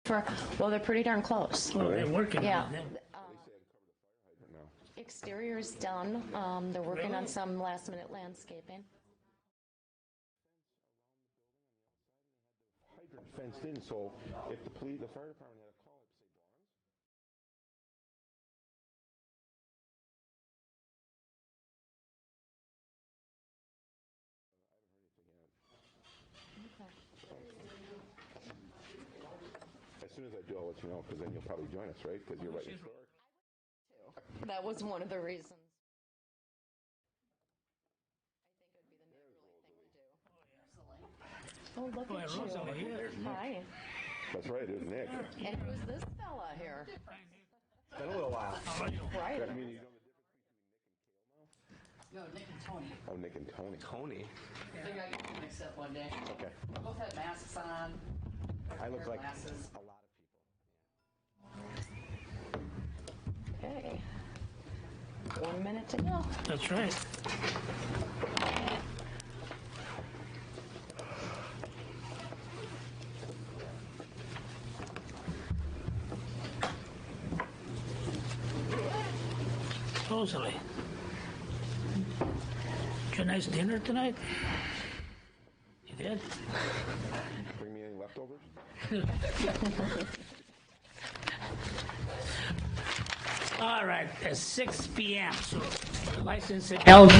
Well, they're pretty darn close. Well, they're working Yeah. on it. Exterior's done. They're working on some last-minute landscaping. Hydrant fenced in, so if the fire department had a call, it'd say As soon as I do, I'll let you know, because then you'll probably join us, right? Because you're right next door. That was one of the reasons. I think it would be the neighborly thing to do. Oh, look at Rosa, you. here. Hi. That's right, there's Nick. And who's this fella here? It's been a little while. Right. I mean, you know No, Nick and Tony. Oh, Nick and Tony. Tony. They got you mixed up one day. Okay. Both had masks on. I look like glasses. a lot Okay. 1 minute to go. That's right. Supposedly. Did you a nice dinner tonight? You did? Bring me any leftovers? All right, at 6 p.m. So license and health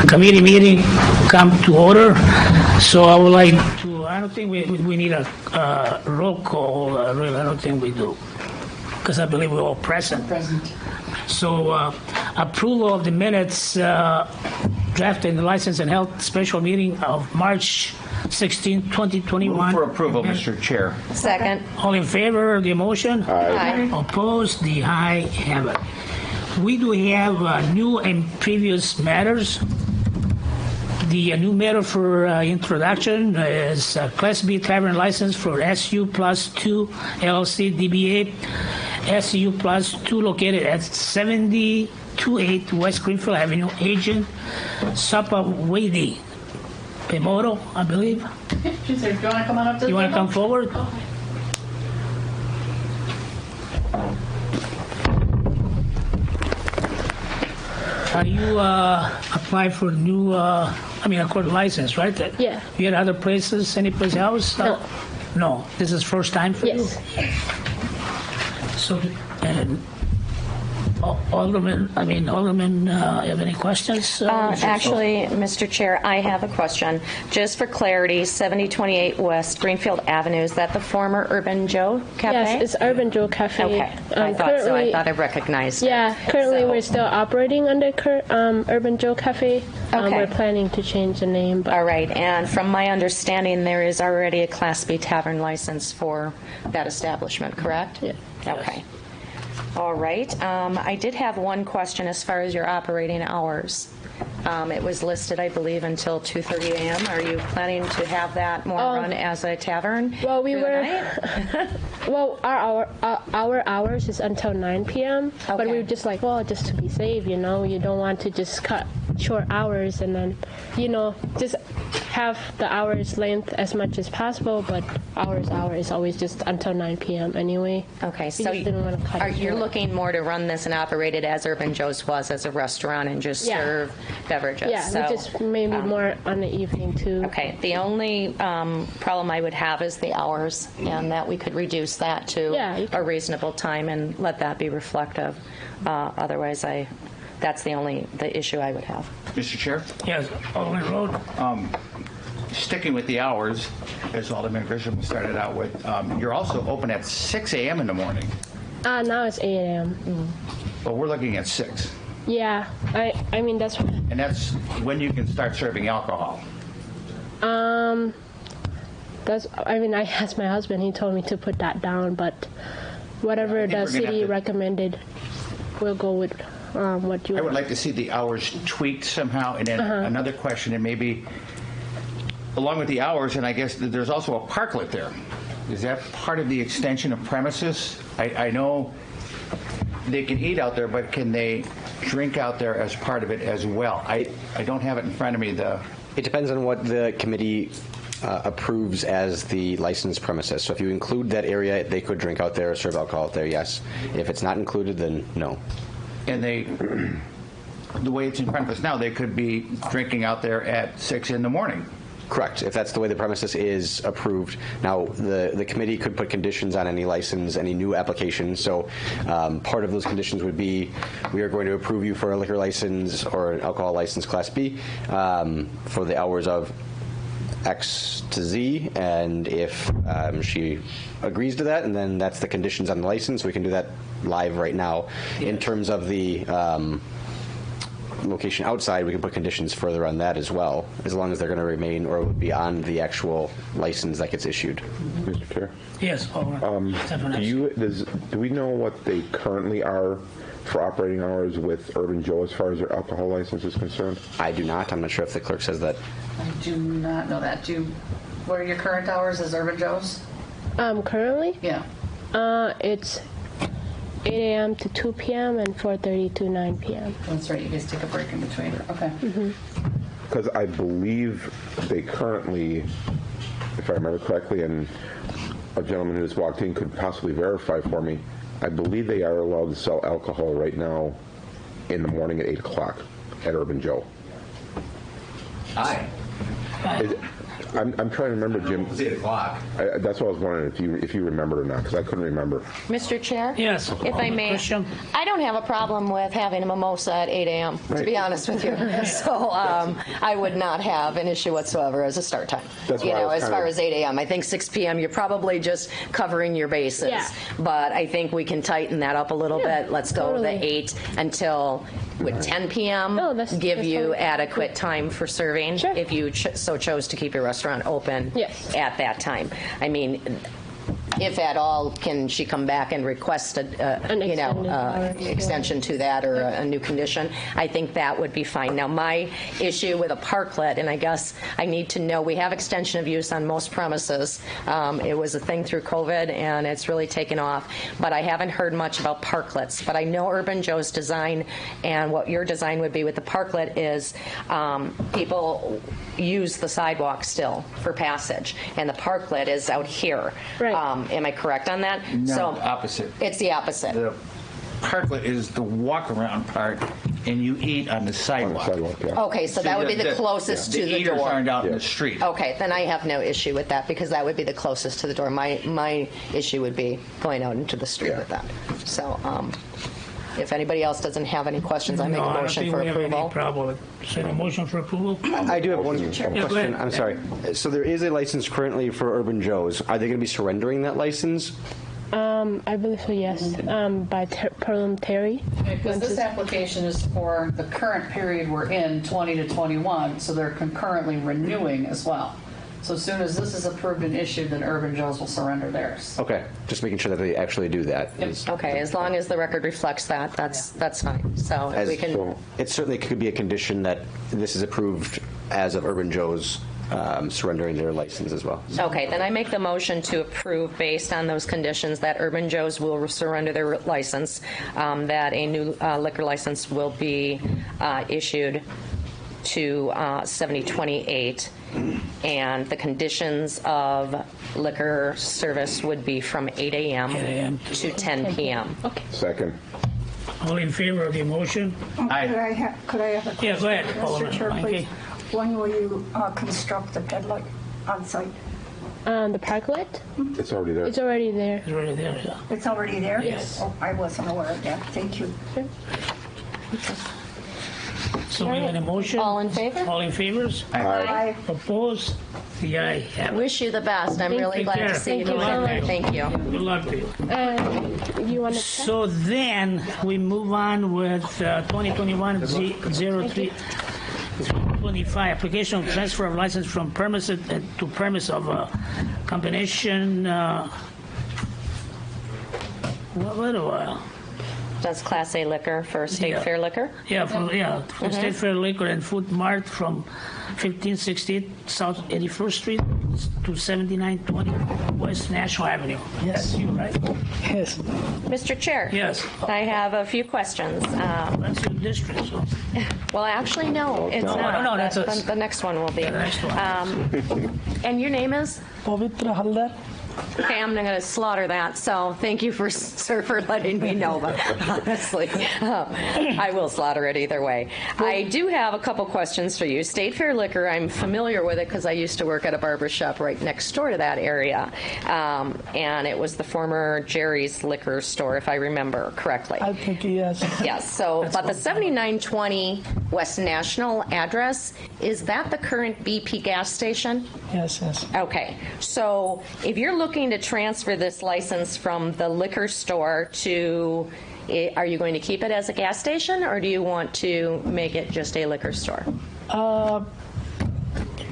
committee meeting come to order. So I would like to, I don't think we need a roll call, really, I don't think we do. Because I believe we're all present. Present. So approval of the minutes drafted in the license and health special meeting of March 16, 2021. Move for approval, Mr. Chair. Second. All in favor of the motion? Aye. Opposed? The ayes have it. We do have new and previous matters. The new matter for introduction is Class B Tavern license for SU Plus 2 LLC DBA SU Plus 2 located at 7028 West Greenfield Avenue. Agent Sapa Wady Pemoto, I believe. She said, do you want to come on up to the You want to table? come forward? You applied for new, a court license, right? Yeah. You had other places, any place else? No. No, this is first time for you? Yes. So, and Alderman, have any questions? Actually, Mr. Chair, I have a question. Just for clarity, 7028 West Greenfield Avenue, is that the former Urban Joe Cafe? Yes, it's Urban Joe Cafe. Okay, I thought so. I thought I recognized it. Yeah, currently So- we're still operating under Urban Joe Cafe. Okay. We're planning to change the name, but All right, and from my understanding, there is already a Class B Tavern license for that establishment, correct? Yeah. Okay. All right. I did have one question as far as your operating hours. It was listed, I believe, until 2:30 a.m. Are you planning to have that more run as a tavern? well, we through the were. night? Well, our hours is until 9 p.m. But Okay. we were just like, well, just to be safe, you don't want to just cut short hours and then, just have the hours length as much as possible. But hour is always just until 9 p.m. anyway. Okay, We so just didn't want to cut it you're short. looking more to run this and operate it as Urban Joe's was, as a restaurant, and just Yeah. serve beverages? Yeah, So, we just maybe more on the evening too. Okay, the only problem I would have is the hours, and that we could reduce that to Yeah, you can- a reasonable time and let that be reflective. Otherwise, that's the issue I would have. Mr. Chair, Yes, Alderman Road. sticking with the hours, as Alderman Grisham started out with, you're also open at 6 a.m. in the morning. Now it's 8 a.m. But we're looking at 6. Yeah, I mean that's And that's when you can start serving alcohol. I asked my husband. He told me to put that down, but whatever I think the we're gonna city have to- recommended, we'll go with what you. I would like to see the hours tweaked somehow. And then another question, and maybe along with the hours, and I guess there's also a parklet there. Is that part of the extension of premises? I know they can eat out there, but can they drink out there as part of it as well? I don't have it in front of me. It depends on what the committee approves as the licensed premises. So if you include that area, they could drink out there, serve alcohol out there, yes. If it's not included, then no. And they, the way it's in front of us now, they could be drinking out there at 6 in the morning. Correct, if that's the way the premises is approved. Now, the committee could put conditions on any license, any new application. So part of those conditions would be, we are going to approve you for a liquor license or an alcohol license Class B for the hours of X to Z, and if she agrees to that, and then that's the conditions on the license. We can do that live right now. In terms of the location outside, we can put conditions further on that as well, as long as they're going to remain or would be on the actual license that gets issued. Mr. Chair? Yes, Do we know what they currently are for operating hours with Urban Joe as far as their alcohol license is concerned? I do not. I'm not sure if the clerk says that. I do not know that. What are your current hours as Urban Joe's? Currently, Yeah. it's 8 a.m. to 2 p.m. and 4:30 to 9 p.m. That's right. You guys take a break in between. Okay. Because I believe they currently, if I remember correctly, and a gentleman who just walked in could possibly verify for me, I believe they are allowed to sell alcohol right now in the morning at 8 o'clock at Urban Joe. Aye. I'm trying to remember, Jim. It was 8 o'clock. That's what I was wondering if you remembered or not, because I couldn't remember. Mr. Chair? Yes. If I may, Question? I don't have a problem with having a mimosa at 8 a.m., to be honest with you. So I would not have an issue whatsoever as a start time. That's why I was as kind far of- as 8 a.m. I think 6 p.m., you're probably just covering your bases. Yeah. But I think we can tighten that up a little bit. Let's go totally. the 8 until, with 10 p.m., No, that's you totally- adequate time for serving Sure. if you so chose to keep your restaurant open Yes. at that time. I mean, if at all, can she come back and request An extended hours, yeah. extension to that or a new condition? I think that would be fine. Now, my issue with a parklet, and I guess I need to know, we have extension of use on most premises. It was a thing through COVID, and it's really taken off. But I haven't heard much about parklets. But I know Urban Joe's design and what your design would be with the parklet is people use the sidewalk still for passage, and the parklet is out here. Right. Am I correct on that? No, opposite. It's the opposite. The parklet is the walk-around part, and you eat on the On the sidewalk. sidewalk, yeah. Okay, so that would be the closest to the eaters door. aren't out in Yeah. the street. Okay, then I have no issue with that because that would be the closest to the door. My issue would be going out into the street with that. So if anybody else doesn't have any questions, I make No, a I don't motion think for we have any approval. problem with it. A motion for approval? I do have one go question. ahead. I'm sorry. So there is a license currently for Urban Joe's. Are they going to be surrendering that license? I believe so, yes. By parliamentary. Because this application is for the current period we're in, 20 to 21, so they're concurrently renewing as well. So as soon as this is approved and issued, then Urban Joe's will surrender theirs. Okay, just making sure that they actually do that. Yep. Okay, as long as the record reflects that, that's fine. So if we can. So, It certainly could be a condition that this is approved as of Urban Joe's surrendering their license as well. Okay, then I make the motion to approve based on those conditions that Urban Joe's will surrender their license, that a new liquor license will be issued to 7028, and the conditions of liquor service would be from 8 a.m. to 10 p.m. Okay. second. All in favor of the motion? Aye. Could I have a question? Yeah, go ahead, Mr. Alderman Chair, Blanke. please? When will you construct the padlock on site? The parklet, It's already there. it's already there. It's already there, yeah. It's already there? Yes. Oh, I wasn't aware of that. Thank you. So we have a motion? All in favor? All in favors? Aye. Opposed? The ayes have it. Wish you the best. I'm really Take glad care. to see you Thank you so doing it. much. Thank you. Good luck to you. You want to So then, we move on with 2021-03. 25, application of transfer of license from premises to premise of a combination, what do I? That's Class A liquor for State Yeah. Fair liquor? Yeah, from State Fair Liquor and Food Mart from 1568 South 81st Street. to 7920 West National Avenue. Yes. That's you, right? Yes. Mr. Chair? Yes. I have a few questions. That's your district, so. Well, actually, no, it's no. not. No, that's the next one will be. The next one. And your name is? Pavitra Haldar. Okay, I'm going to slaughter that, so thank you for sir, for letting me know, but honestly, I will slaughter it either way. I do have a couple questions for you. State Fair Liquor, I'm familiar with it because I used to work at a barber shop right next door to that area, and it was the former Jerry's Liquor Store, if I remember correctly. I think yes. Yes, so, but the 7920 West National address, is that the current BP gas station? Yes, yes. Okay, so if you're looking to transfer this license from the liquor store to, are you going to keep it as a gas station, or do you want to make it just a liquor store?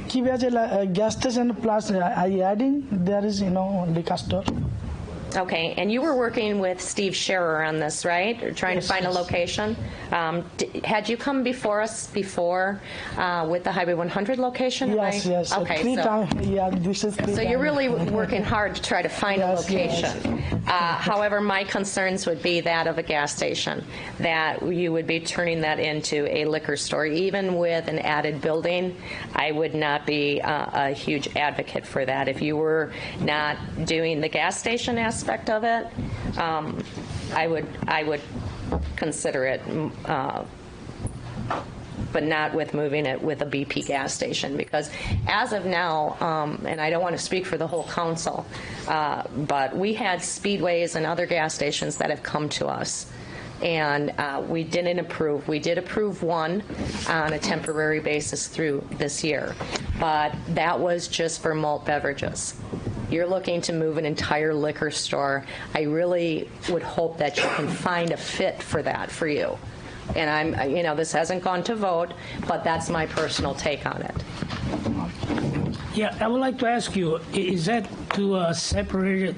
Keep as a gas station plus I adding there is liquor store. Okay, and you were working with Steve Scherer on this, right? Or trying to find a location? Had you come before us before with the Highway 100 location? Yes, yes. Okay, Three so, times. Yeah, this is three so you're time. really working hard to try to find a Yes, location. However, my concerns would be that of a gas station, that you would be turning that into a liquor store. Even with an added building, I would not be a huge advocate for that. If you were not doing the gas station aspect of it, I would consider it, but not with moving it with a BP gas station, because as of now, and I don't want to speak for the whole council, but we had speedways and other gas stations that have come to us, and we didn't approve. We did approve one on a temporary basis through this year, but that was just for malt beverages. You're looking to move an entire liquor store. I really would hope that you can find a fit for that for you. And this hasn't gone to vote, but that's my personal take on it. Yeah, I would like to ask you, is that to a separated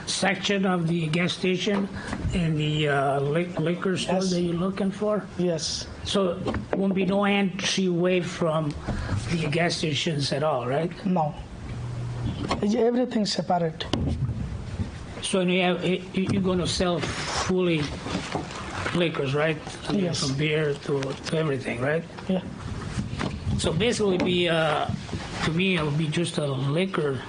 section of the gas station and the liquor store Yes. that you're looking for? Yes. So there won't be no entryway from the gas stations at all, right? No. Everything separate. So you're going to sell fully liquors, right? I mean, Yes. from beer to everything, right? Yeah. So basically, to me, it would be just a liquor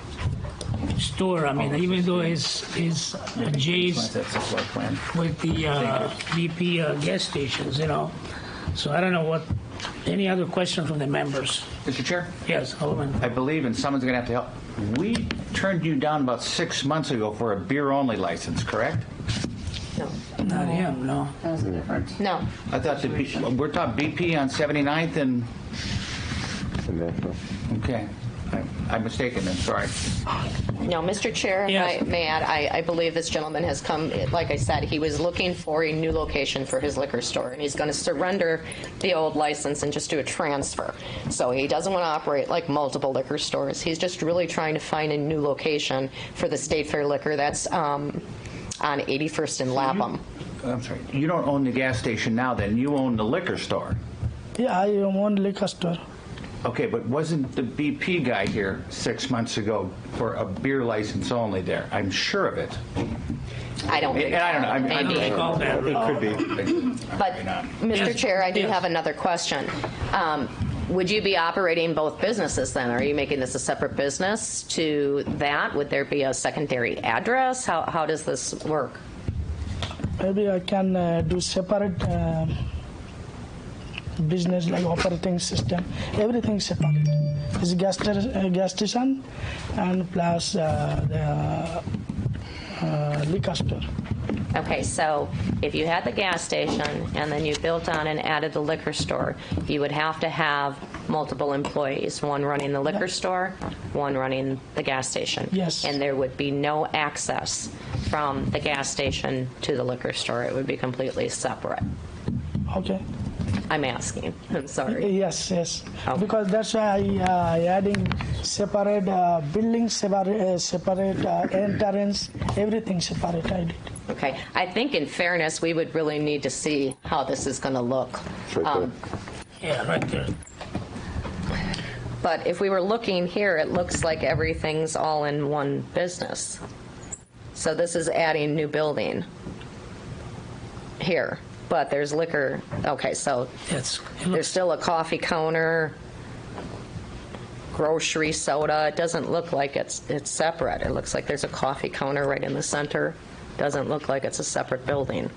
store. I mean, even though it's Jay's That's the floor plan. with the BP gas stations, So I don't know what. Any other question from the members? Mr. Chair? Yes, Alderman. I believe, and someone's going to have to help. We turned you down about 6 months ago for a beer-only license, correct? No. Not him, no. That's the difference. No. I thought we're talking BP on 79th and, And National. okay. I'm mistaken then, sorry. No, Mr. Chair, if Yes. I may add, I believe this gentleman has come, like I said, he was looking for a new location for his liquor store, and he's going to surrender the old license and just do a transfer. So he doesn't want to operate like multiple liquor stores. He's just really trying to find a new location for the State Fair Liquor. That's on 81st and Lapham. I'm sorry. You don't own the gas station now then, you own the liquor store. Yeah, I own liquor store. Okay, but wasn't the BP guy here 6 months ago for a beer license only there? I'm sure of it. I don't think And I don't know. so. I'm- Maybe. Call that. It could be. But, Mr. Yes. Chair, I do Yes. have another question. Would you be operating both businesses then? Are you making this a separate business to that? Would there be a secondary address? How does this work? Maybe I can do separate business like operating system. Everything separate. It's gas station and plus the liquor store. Okay, so if you had the gas station and then you built on and added the liquor store, you would have to have multiple employees, one running the liquor store, one running the gas station. Yes. And there would be no access from the gas station to the liquor store. It would be completely separate. Okay. I'm asking. I'm sorry. Yes, yes. Okay. Because that's why I adding separate building, separate entrance, everything separate. I did. Okay. I think in fairness, we would really need to see how this is going to look. It's right there. Yeah, right there. But if we were looking here, it looks like everything's all in one business. So this is adding new building here, but there's liquor. Okay, so It's, it there's looks, still a coffee counter, grocery, soda. It doesn't look like it's separate. It looks like there's a coffee counter right in the center. Doesn't look like it's a separate building.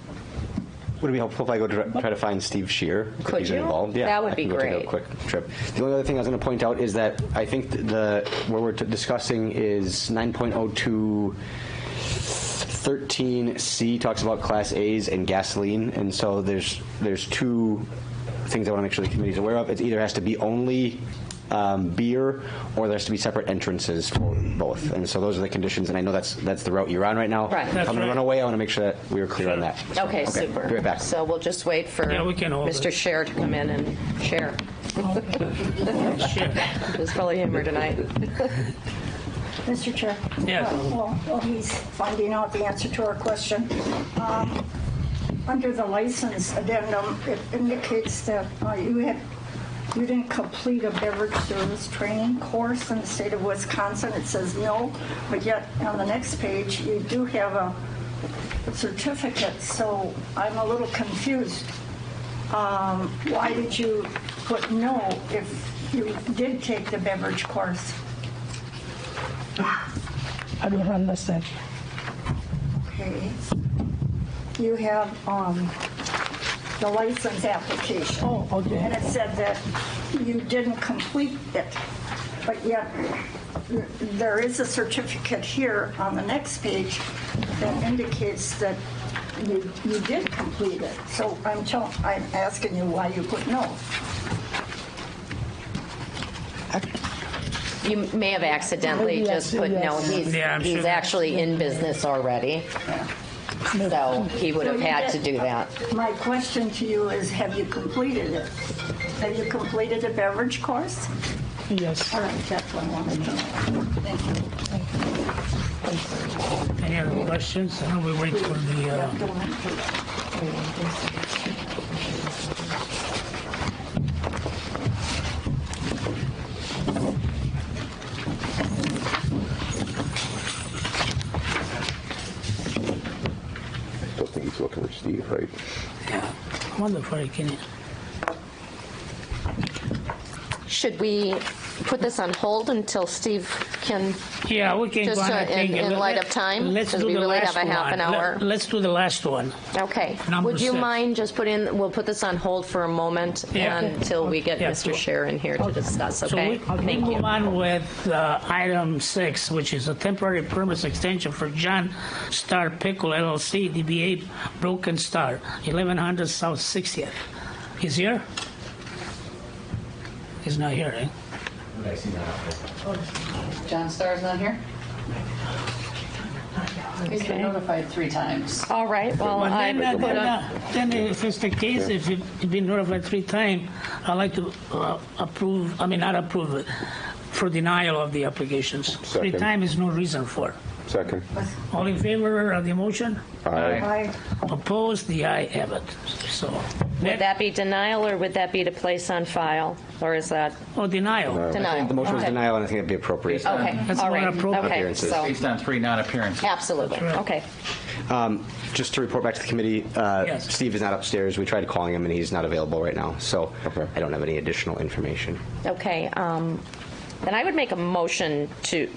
Would it be helpful if I go try to find Steve Shear? If Could he's you? involved? Yeah, That would I be can go take great. a quick trip. The only other thing I was going to point out is that I think where we're discussing is 9.02. 13C talks about Class A's and gasoline, and so there's two things I want to make sure the committee's aware of. It either has to be only beer, or there has to be separate entrances for both. And so those are the conditions, and I know that's the route you're on right now. Right. If That's I'm going to run away, I want to make sure that we are clear on that. Okay, super. Be right back. So we'll just wait for Yeah, we can hold Mr. it. Scher to come in and share. It's full of humor tonight. Mr. Chair? Yes. Well, he's finding out the answer to our question. Under the license addendum, it indicates that you didn't complete a beverage service training course in the state of Wisconsin. It says no, but yet on the next page, you do have a certificate, so I'm a little confused. Why did you put no if you did take the beverage course? I don't understand. Okay. You have the license application. Oh, okay. And it said that you didn't complete it, but yet there is a certificate here on the next page that indicates that you did complete it. So I'm asking you why you put no. You may have accidentally Maybe just put no. Yeah, I'm He's sure. actually in business already, so he would have had to do that. My question to you is, have you completed it? Have you completed a beverage course? Yes. All right, that's what I wanted to know. Thank you. any other questions? And we wait for the, I still think he's looking for Steve, right? yeah, I wonder if I can, Should we put this on hold until Steve can? yeah, we can Just go on, I think. in light of time? Let's 'Cause do we the really last have a half one. an hour. Let's do the last one. Okay. Number Would you 6. mind just we'll put this on hold for a moment Yeah. until we get Yeah, Mr. sure. Scher in here to discuss, okay? So we Thank move you. on with item 6, which is a temporary permit extension for John Star Pickle LLC, DBA Broken Star, 1100 South 60th. He's here? He's not here, eh? John Starr's not here? He's been notified 3 times. All right, well, Well, I then, would put on. then if it's the case, if you've been notified 3 times, I'd like to not approve it, for denial of the applications. 3 Second. times is no reason for. Second. All in favor of the motion? Aye. Opposed? The ayes have it. So, Would that be denial, or would that be to place on file? Or is that denial. denial? The motion was Okay. denial, and I think it'd be appropriate. Okay, That's all more right. appropriate. Okay, Appearances. so, Based on 3 non-appearances. absolutely, right. okay. Just to report back to the committee, Yes. Steve is not upstairs. We tried calling him, and he's not available right now. So Okay. I don't have any additional information. Okay, then I would make a motion to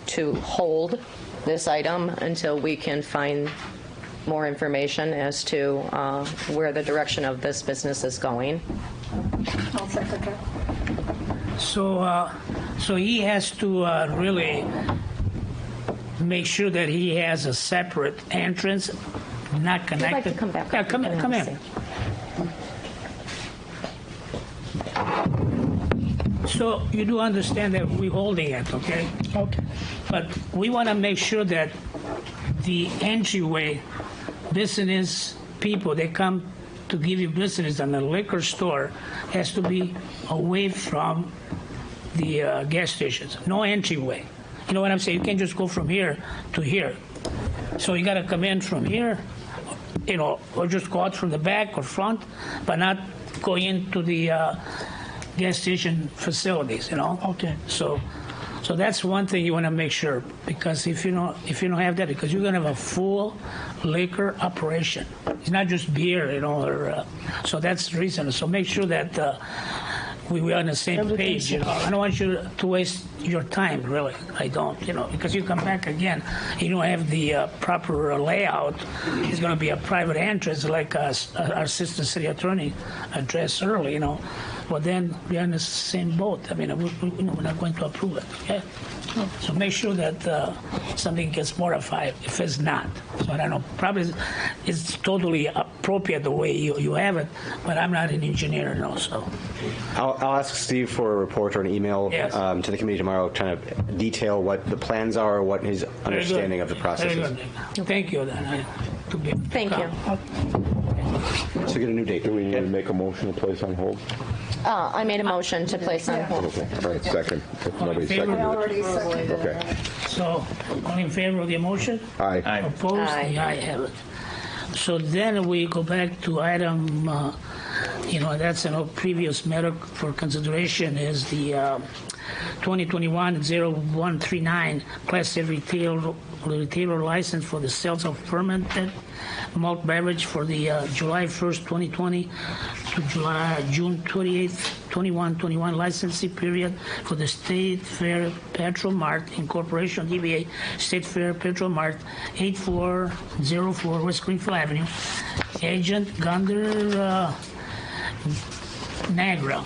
hold this item until we can find more information as to where the direction of this business is going. I'll second that. So he has to really make sure that he has a separate entrance, not connected. like to come back Yeah, up. come We can in. have a So you do understand that we're holding it, okay? Okay. But we want to make sure that the entryway, business people, they come to give you business in a liquor store, has to be away from the gas stations. No entryway. You know what I'm saying? You can't just go from here to here. So you got to come in from here, or just go out from the back or front, but not go into the gas station facilities, you know? Okay. So that's one thing you want to make sure, because if you don't have that, because you're going to have a full liquor operation. It's not just beer, you know, so that's the reason. So make sure that we're on the same page, you know. I don't want you to waste your time, really. I don't, you know, because you come back again, you don't have the proper layout. It's going to be a private entrance, like our assistant city attorney addressed early, you know. Well, then we're in the same boat. I mean, we're not going to approve it, okay? So make sure that something gets modified if it's not. So I don't know, probably it's totally appropriate the way you have it, but I'm not an engineer, you know, so. I'll ask Steve for a report or an email Yes. to the committee tomorrow, trying to detail what the plans are, what his understanding of the process Very is. good. Thank you, then. Thank you. So get a new date. Do we need to make a motion to place on hold? I made a motion to place on hold. Okay, all right, second. If nobody favor? seconded I it. already seconded it. Okay. So, all in favor of the motion? Aye. Aye. Opposed? Aye. The aye have it. So then we go back to item, that's a previous matter for consideration is the 2021-0139 Class A retailer license for the sales of fermented malt beverage for the July 1st, 2020 to June 28th, 21 licensing period for the State Fair Petrol Mart Incorporation, DBA State Fair Petrol Mart, 8404 West Greenfield Avenue. Agent Gander Nagra,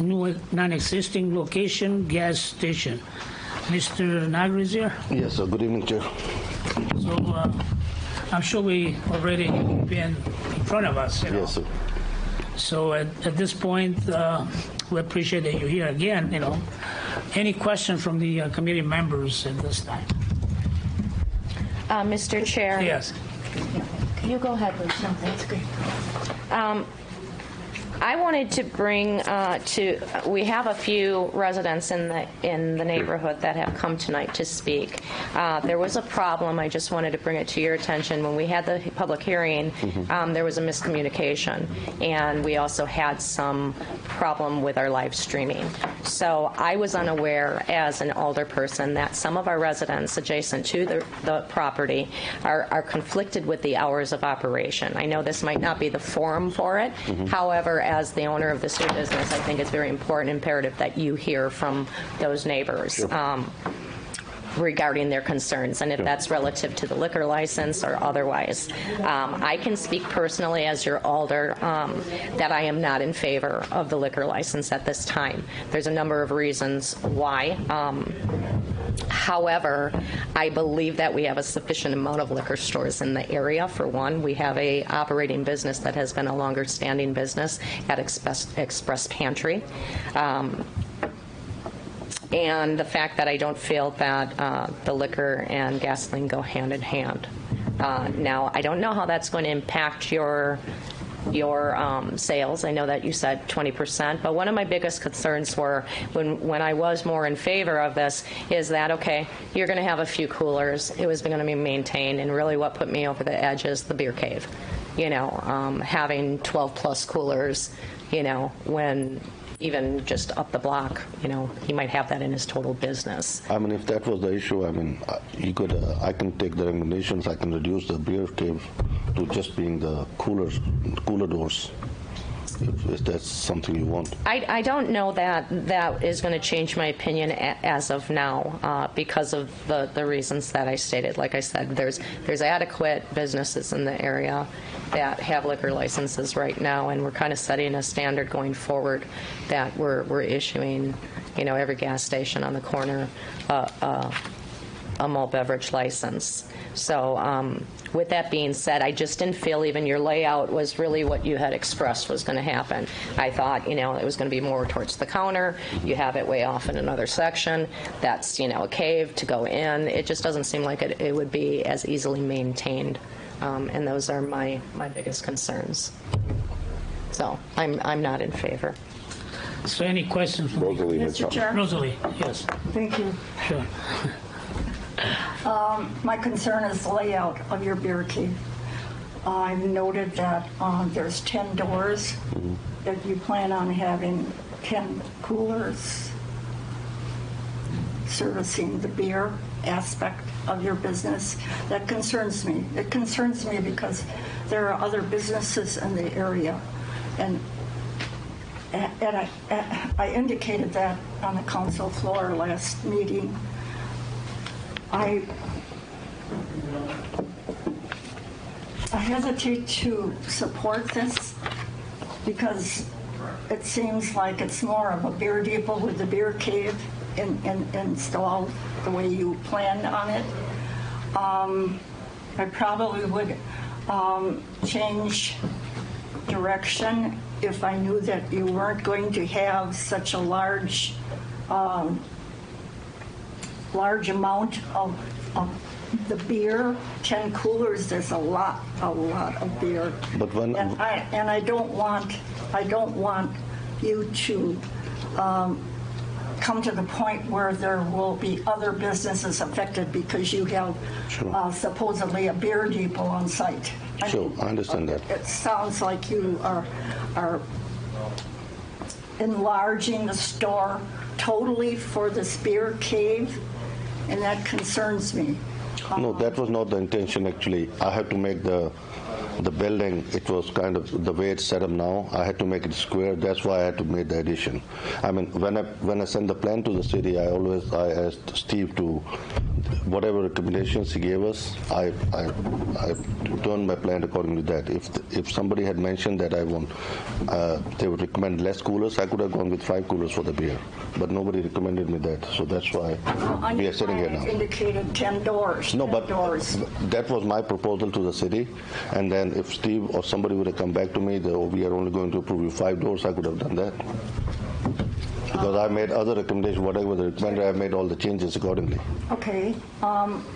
new non-existing location, gas station. Mr. Nagra is here? Yes, sir. Good evening, Chair. So I'm sure we already been in front of us, you know. Yes, sir. So at this point, we appreciate that you're here again, you know. Any question from the committee members at this time? Mr. Chair. Yes. You go ahead, Bruce. No, that's good. I wanted to bring we have a few residents in the neighborhood that have come tonight to speak. There was a problem. I just wanted to bring it to your attention. When we had the public hearing, there was a miscommunication, and we also had some problem with our live streaming. So I was unaware as an older person that some of our residents adjacent to the property are conflicted with the hours of operation. I know this might not be the forum for it. However, as the owner of this new business, I think it's very important, imperative that you hear from those neighbors regarding their concerns, and if that's relative to the liquor license or otherwise. I can speak personally as your alder that I am not in favor of the liquor license at this time. There's a number of reasons why. However, I believe that we have a sufficient amount of liquor stores in the area. For one, we have a operating business that has been a longer standing business at Express Pantry. And the fact that I don't feel that the liquor and gasoline go hand in hand. Now, I don't know how that's going to impact your sales. I know that you said 20%, but one of my biggest concerns were when I was more in favor of this is that, okay, you're going to have a few coolers. It was going to be maintained, and really what put me over the edge is the beer cave. Having 12-plus coolers, when even just up the block, he might have that in his total business. I mean, if that was the issue, I mean, you could. I can take the recommendations. I can reduce the beer cave to just being the cooler doors. If that's something you want. I don't know that is going to change my opinion as of now because of the reasons that I stated. Like I said, there's adequate businesses in the area that have liquor licenses right now, and we're kind of setting a standard going forward that we're issuing, every gas station on the corner a malt beverage license. So with that being said, I just didn't feel even your layout was really what you had expressed was going to happen. I thought, it was going to be more towards the counter. You have it way off in another section. That's, a cave to go in. It just doesn't seem like it would be as easily maintained. And those are my biggest concerns. So I'm not in favor. So any questions? From Rosalie has Mr. something. Chair, Rosalie, yes, thank you. sure. My concern is the layout of your beer cave. I've noted that there's 10 doors that you plan on having 10 coolers servicing the beer aspect of your business. That concerns me. It concerns me because there are other businesses in the area, and I indicated that on the council floor last meeting. I hesitate to support this because it seems like it's more of a beer depot with the beer cave installed the way you planned on it. I probably would change direction if I knew that you weren't going to have such a large amount of the beer. 10 coolers, there's a lot of beer. But when and I don't want you to come to the point where there will be other businesses affected because you have supposedly a beer depot on site. Sure, I understand that. It sounds like you are enlarging the store totally for this beer cave, and that concerns me. No, that was not the intention actually. I had to make the building, it was kind of the way it's set up now. I had to make it square. That's why I had to make the addition. I mean, when I sent the plan to the city, I asked Steve to, whatever recommendations he gave us, I turned my plan according to that. If somebody had mentioned that they would recommend less coolers, I could have gone with 5 coolers for the beer. But nobody recommended me that, so that's why we are sitting here now. Indicated 10 doors. No, 10 but doors. that was my proposal to the city, and then if Steve or somebody would have come back to me, we are only going to approve you 5 doors, I could have done that. Because I made other recommendations, whatever the recommended, I made all the changes accordingly. Okay.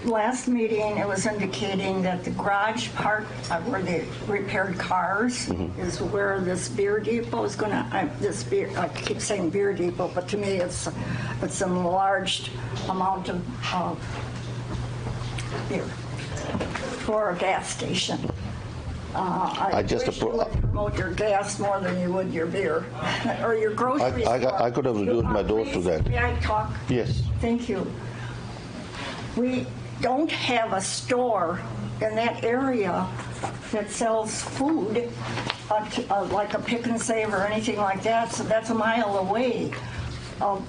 Last meeting, it was indicating that the garage part where they repaired cars is where this beer depot is going to. I keep saying beer depot, but to me, it's an enlarged amount of beer for a gas station. I just wish you would promote your gas more than you would your beer or your groceries. I could have reduced my dose to that. May I talk? Yes. Thank you. We don't have a store in that area that sells food, like a Pick and Save or anything like that, so that's a mile away.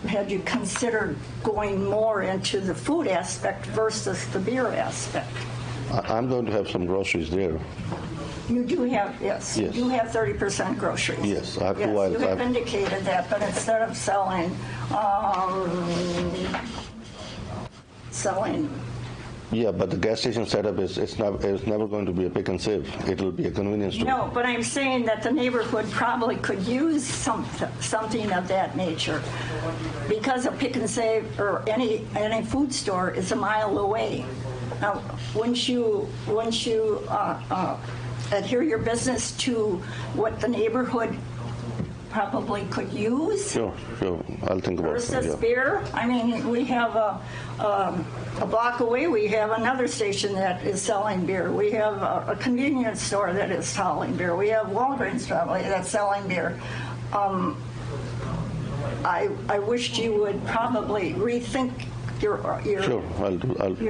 Had you considered going more into the food aspect versus the beer aspect? I'm going to have some groceries there. You do have, yes. Yes. You do have 30% groceries. Yes, I have yes, two items. You have indicated that, but instead of selling, Yeah, but the gas station setup it's never going to be a Pick and Save. It'll be a convenience store. No, but I'm saying that the neighborhood probably could use something of that nature, because a Pick and Save or any food store is a mile away. Now, once you adhere your business to what the neighborhood probably could use. Sure. I'll think about it. Versus Yeah. beer. I mean, we have a block away, we have another station that is selling beer. We have a convenience store that is selling beer. We have Walgreens probably that's selling beer. I wished you would probably rethink your Sure, I'll do.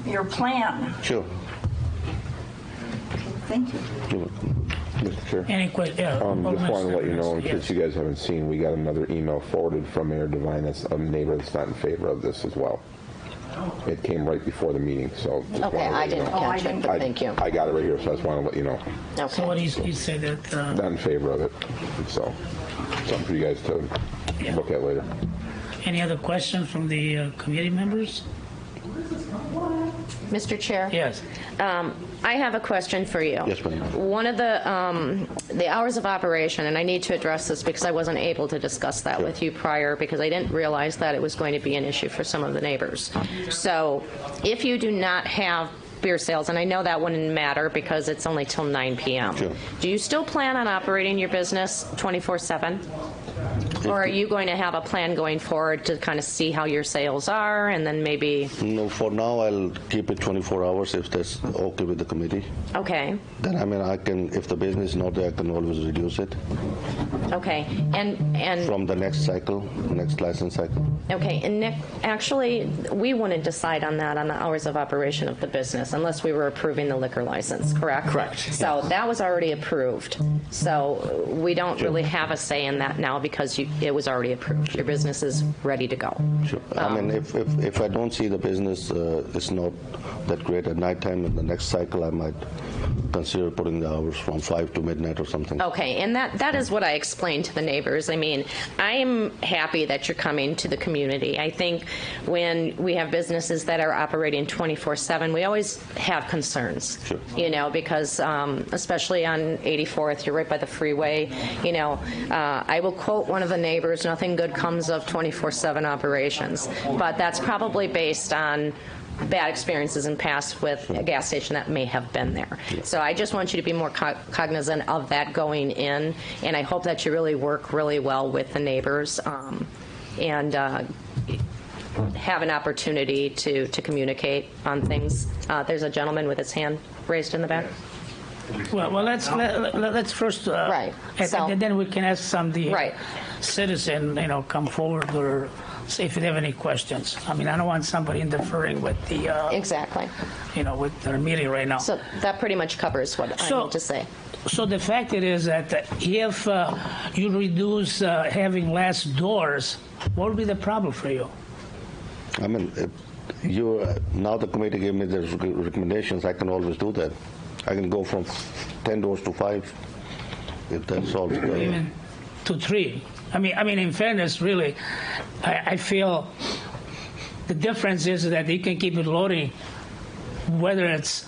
your plan. Sure. Thank you. Mr. Chair. Any questions? Just wanted to let you know, in case you guys haven't seen, we got another email forwarded from Mayor Devine that's a neighbor that's not in favor of this as well. It came right before the meeting, so. just Okay, wanted to I let you didn't know. catch it, but thank you. I got it right here, so I just want to let you know. So what Okay. he said that, Not in favor of it, so something for you guys to look at later. any other questions from the committee members? Mr. Chair? Yes. I have a question for you. Yes, ma'am. One of the hours of operation, and I need to address this because I wasn't able to discuss that with you prior because I didn't realize that it was going to be an issue for some of the neighbors. So if you do not have beer sales, and I know that wouldn't matter because it's only till 9 p.m. Sure. Do you still plan on operating your business 24/7? Or are you going to have a plan going forward to kind of see how your sales are and then maybe, No, for now I'll keep it 24 hours if that's okay with the committee. okay, Then I mean I can, if the business is not there, I can always reduce it okay. And from the next cycle, next license cycle. okay, and Nick, actually, we wouldn't decide on that, on the hours of operation of the business, unless we were approving the liquor license, correct? Correct. So that was already approved. So we don't really have a say in that now because it was already approved. Your business is ready to go. Sure. I mean, if I don't see the business is not that great at nighttime, in the next cycle I might consider putting the hours from 5 to midnight or something. Okay, and that is what I explained to the neighbors. I mean, I am happy that you're coming to the community. I think when we have businesses that are operating 24/7, we always have concerns, Sure. you know, because especially on 84th, you're right by the freeway, you know. I will quote one of the neighbors, nothing good comes of 24/7 operations, but that's probably based on bad experiences in past with a gas station that may have been there. So I just want you to be more cognizant of that going in, and I hope that you really work really well with the neighbors and have an opportunity to communicate on things. There's a gentleman with his hand raised in the back. Well, let's first, Right. and then we can ask some of the Right. citizen, you know, come forward or see if they have any questions. I mean, I don't want somebody interfering with the, Exactly. you know, with their meeting right now. So that pretty much covers what I need to say. So the fact it is that if you reduce having less doors, what would be the problem for you? I mean, if you now the committee gave me the recommendations, I can always do that. I can go from 10 doors to 5 if that solves the... Even to 3. I mean, in fairness, really, I feel the difference is that you can keep it loading, whether it's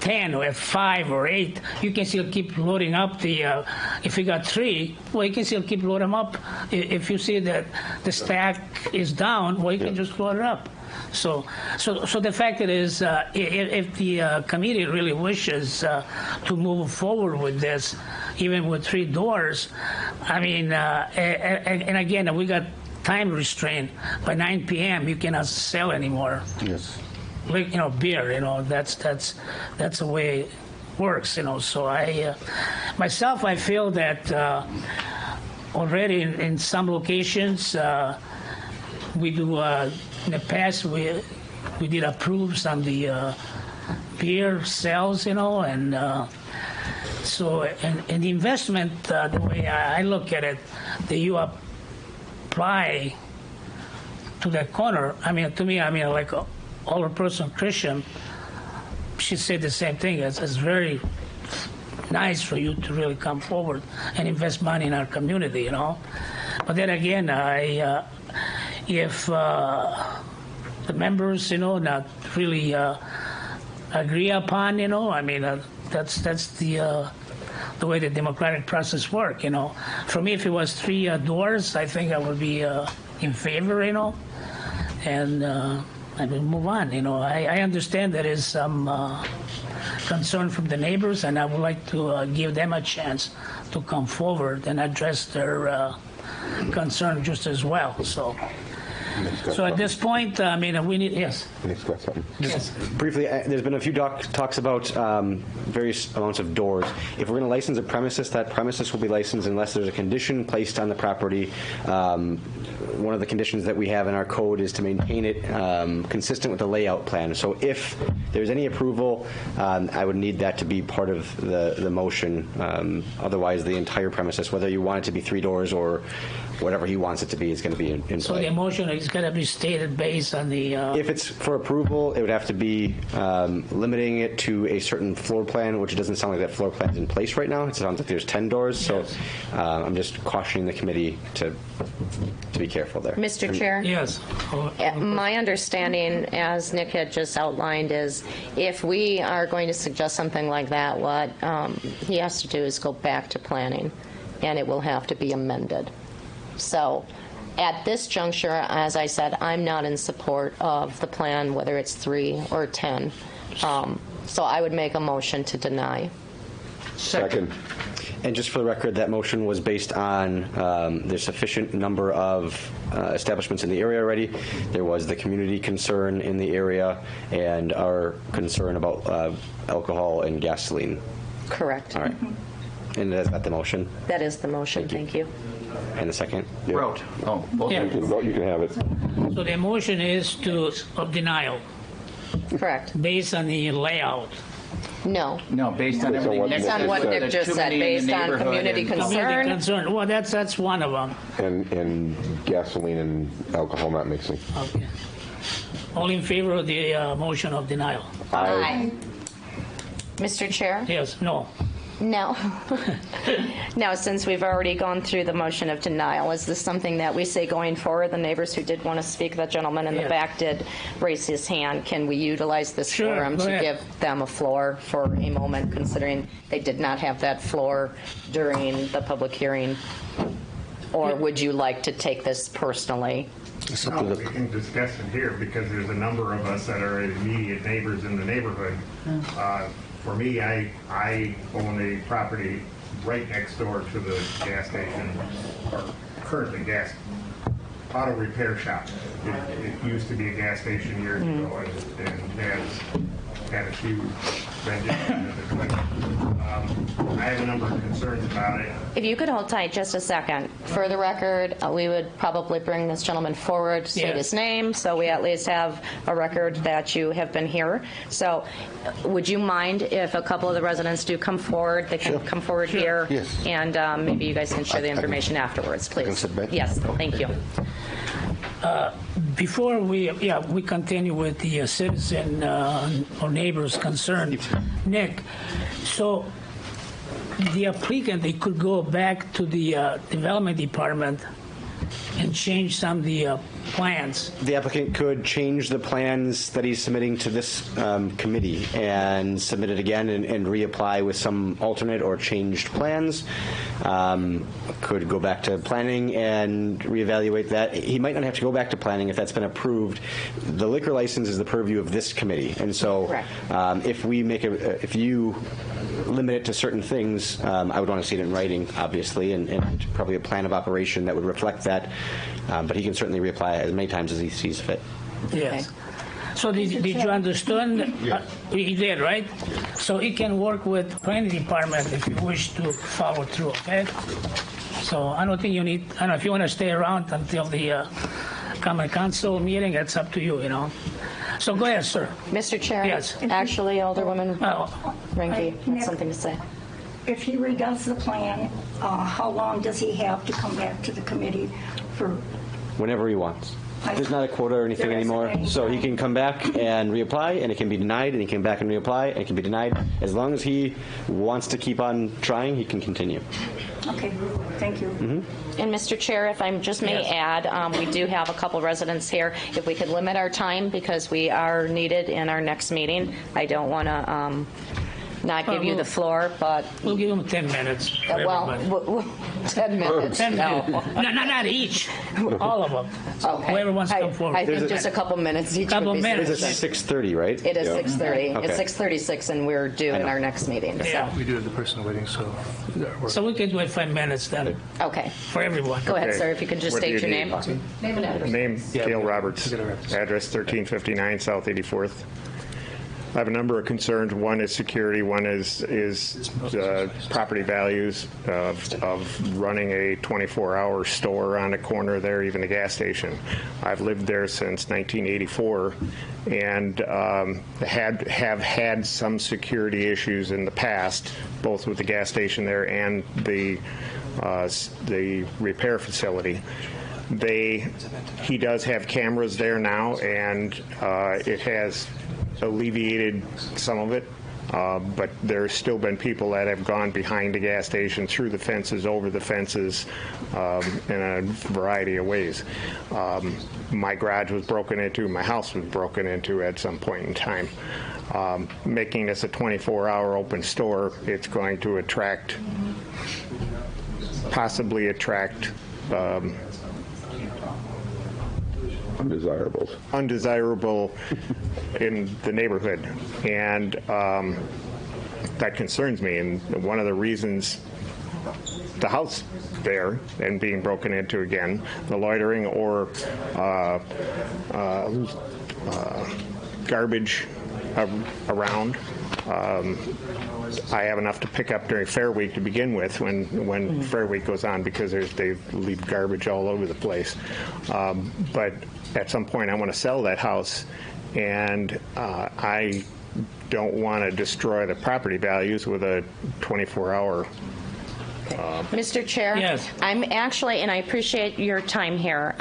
10 or 5 or 8, you can still keep loading up the, if you got 3, well, you can still keep loading them up. If you see that the stack is down, well, you can just load it up. So the fact is, if the committee really wishes to move forward with this, even with 3 doors, I mean, and again, we got time restraint. By 9 p.m., you cannot sell anymore. Yes. Like, you know, beer. You know, that's the way it works. You know, so I myself, I feel that already in some locations we do. In the past, we did approve some of the beer sales, you know, and so and the investment, the way I look at it, that you apply to that corner. I mean, to me, I mean, like older person Christian, she said the same thing. It's very nice for you to really come forward and invest money in our community, you know. But then again, if the members, you know, not really agree upon, you know, I mean, that's the way the democratic process works, you know. For me, if it was 3 doors, I think I would be in favor, you know, and I would move on, you know. I understand there is some concern from the neighbors, and I would like to give them a chance to come forward and address their concern just as well. So at this point, I mean, we need, yes. Nick's got something. Yes. Briefly, there's been a few talks about various amounts of doors. If we're going to license a premises, that premises will be licensed unless there's a condition placed on the property. One of the conditions that we have in our code is to maintain it consistent with the layout plan. So if there's any approval, I would need that to be part of the motion. Otherwise, the entire premises, whether you want it to be 3 doors or whatever he wants it to be, is going to be in play. So the motion is going to be stated based on the... If it's for approval, it would have to be limiting it to a certain floor plan, which doesn't sound like that floor plan is in place right now. It sounds like there's 10 doors, Yes. so I'm just cautioning the committee to be careful there. Mr. Chair? Yes. My understanding, as Nick had just outlined, is if we are going to suggest something like that, what he has to do is go back to planning, and it will have to be amended. So at this juncture, as I said, I'm not in support of the plan, whether it's 3 or 10. So I would make a motion to deny. Second. And just for the record, that motion was based on there's sufficient number of establishments in the area already. There was the community concern in the area and our concern about alcohol and gasoline. Correct. All right. And that's not the motion. That is the motion. Thank you. And the second? Wrote. Oh, both. Yeah. You can have it. So the motion is of denial Correct. based on the layout. No. No, based on everything. what Nick Based on what said. Dick just Too said, many in the based on neighborhood community and- Community concern. concern. Well, that's one of them. And gasoline and alcohol not mixing. Okay. All in favor of the motion of denial? Aye. Mr. Chair? Yes. No. No. Now, since we've already gone through the motion of denial, is this something that we say going forward? The neighbors who did want to speak, that gentleman in the Yeah. back did raise his hand. Can we utilize this Sure, forum go to ahead. give them a floor for a moment, considering they did not have that floor during the public hearing? Or would you like to take this personally? It's up No, to we the, can discuss it here because there's a number of us that are immediate neighbors in the neighborhood. For me, I own a property right next door to the gas station, or currently gas auto repair shop. It used to be a gas station years ago and has had a few vengeance. I have a number of concerns about it. If you could hold tight just a second. For the record, we would probably bring this gentleman forward, state Yes. his name, so we at least have a record that you have been here. So would you mind if a couple of the residents do come forward? They can come forward here. Yes. And maybe you guys can share the I can- information afterwards, please. can sit back? Yes, thank you. Before we continue with the citizen or neighbors concerned, Nick, so the applicant, they could go back to the development department and change some of the plans. The applicant could change the plans that he's submitting to this committee and submit it again and reapply with some alternate or changed plans. Could go back to planning and reevaluate that. He might not have to go back to planning if that's been approved. The liquor license is the purview of this committee, and so Correct. if we make if you limit it to certain things, I would want to see it in writing, obviously, and probably a plan of operation that would reflect that. But he can certainly reapply as many times as he sees fit. Yes. So did you understand? He did, right? So he can work with planning department if you wish to follow through, okay? So I don't think you need, I don't know, if you want to stay around until the common council meeting, it's up to you, you know? So go ahead, sir. Mr. Chair? Yes. Actually, Alderwoman Oh, Renke had something to say. If he redoes the plan, how long does he have to come back to the committee for? Whenever he wants. There's not a quota or anything There isn't anymore, any so he time. can come back and reapply, and it can be denied, and he can come back and reapply, and it can be denied. As long as he wants to keep on trying, he can continue. Okay, thank you. And Mr. Chair, if I just may add, we do have a couple residents here. If we could limit our time because we are needed in our next meeting. I don't want to not give you the floor, but, we'll give him 10 minutes. for well, everybody. 10 minutes. 10 No. minutes. No, not each. All of them. Okay. Whoever wants to I- come forward. I think just a couple minutes each Couple would be minutes. It's sufficient. at 6:30, right? It is 6:30. Okay. It's 6:36, and we're due in our next meeting, Yeah. so, We do have the person waiting, so that works. So we can do it 5 minutes then, okay. for everyone. Go ahead, Okay. sir, if you could just What do state you your need? name. Name and address. Name, Gail Roberts, Gail Roberts. address 1359 South 84th. I have a number of concerns. One is security, one is property values of running a 24-hour store on the corner there, even a gas station. I've lived there since 1984 and have had some security issues in the past, both with the gas station there and the repair facility. He does have cameras there now, and it has alleviated some of it, but there's still been people that have gone behind the gas station, through the fences, over the fences, in a variety of ways. My garage was broken into, my house was broken into at some point in time. Making this a 24-hour open store, it's going to possibly attract Undesirables. undesirable in the neighborhood, and that concerns me. And one of the reasons the house there and being broken into again, the loitering or garbage around. I have enough to pick up during Fair Week to begin with when Fair Week goes on, because they leave garbage all over the place. But at some point I want to sell that house, and I don't want to destroy the property values with a 24-hour. Mr. Chair? Yes. I'm actually, and I appreciate your time here.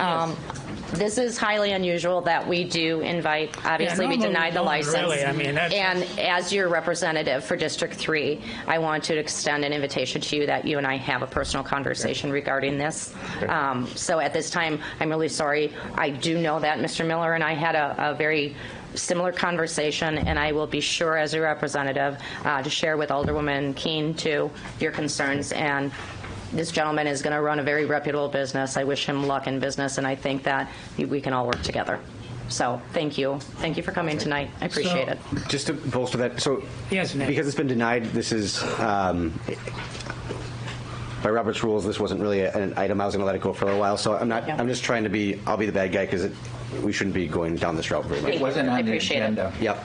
This is highly unusual that we do invite, obviously we normally denied the we don't, license. really. I mean, that's- And as your representative for District 3, I want to extend an invitation to you that you and I have a personal conversation regarding this. So at this time, I'm really sorry. I do know that Mr. Miller and I had a very similar conversation, and I will be sure as a representative to share with Alderwoman Keene too your concerns. And this gentleman is going to run a very reputable business. I wish him luck in business, and I think that we can all work together. So thank you. Thank you for coming tonight. I appreciate it. Just to bolster that, so Yes, Nick. because it's been denied, this is, by Robert's rules, this wasn't really an item. I was going to let it go for a little while, so I'm just trying to be, I'll be the bad guy, because we shouldn't be going down this route very much. It wasn't I on the appreciate it. agenda. Yep.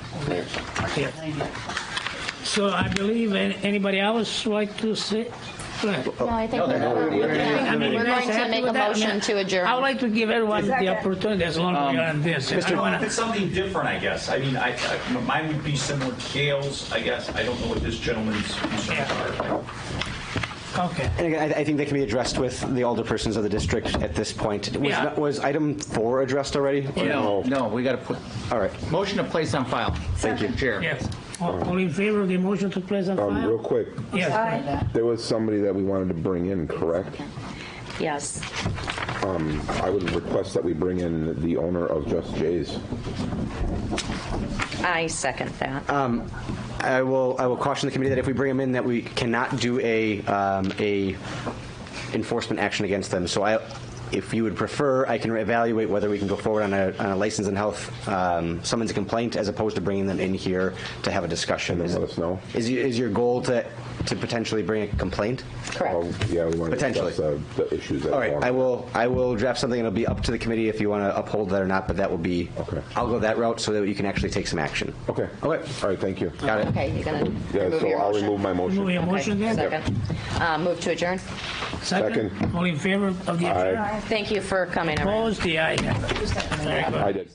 So I believe anybody else like to say? Go ahead. No, I think we're you guys going to happy make with a that? motion to adjourn. I would like to give everyone the opportunity as long as we're on this. I don't wanna- It's something different, I guess. I mean, mine would be similar to Gail's, I guess. I don't know what this gentleman's concerns are. Okay. And again, I think they can be addressed with the alderpersons of the district at this point. Was item 4 addressed already? No, we got to put, All right. motion to place on file. Thank you. Chair. Yes. All in favor of the motion to place on Real file? quick, Yes. there was somebody that we wanted to bring in, correct? Yes. I would request that we bring in the owner of Just Jay's. I second that. I will caution the committee that if we bring them in, that we cannot do a enforcement action against them. So if you would prefer, I can evaluate whether we can go forward on a license and health summons a complaint, as opposed to bringing them in here to have a discussion. And then let us know. Is your goal to potentially bring a complaint? Correct. Yeah, we want to Potentially. discuss the issues. All right, I will draft something. It'll be up to the committee if you want to uphold that or not. But that will be. Okay. I'll go that route so that you can actually take some action. Okay. Okay. All right, thank you. Got it. Okay, you're going to Yeah, remove so your I'll motion? remove my motion. Move your motion Okay, then? second. Move to adjourn. Second. All in favor of the Aye. adjournment? Thank you for coming, everyone. Opposed? The ayes have it. Very good. I did.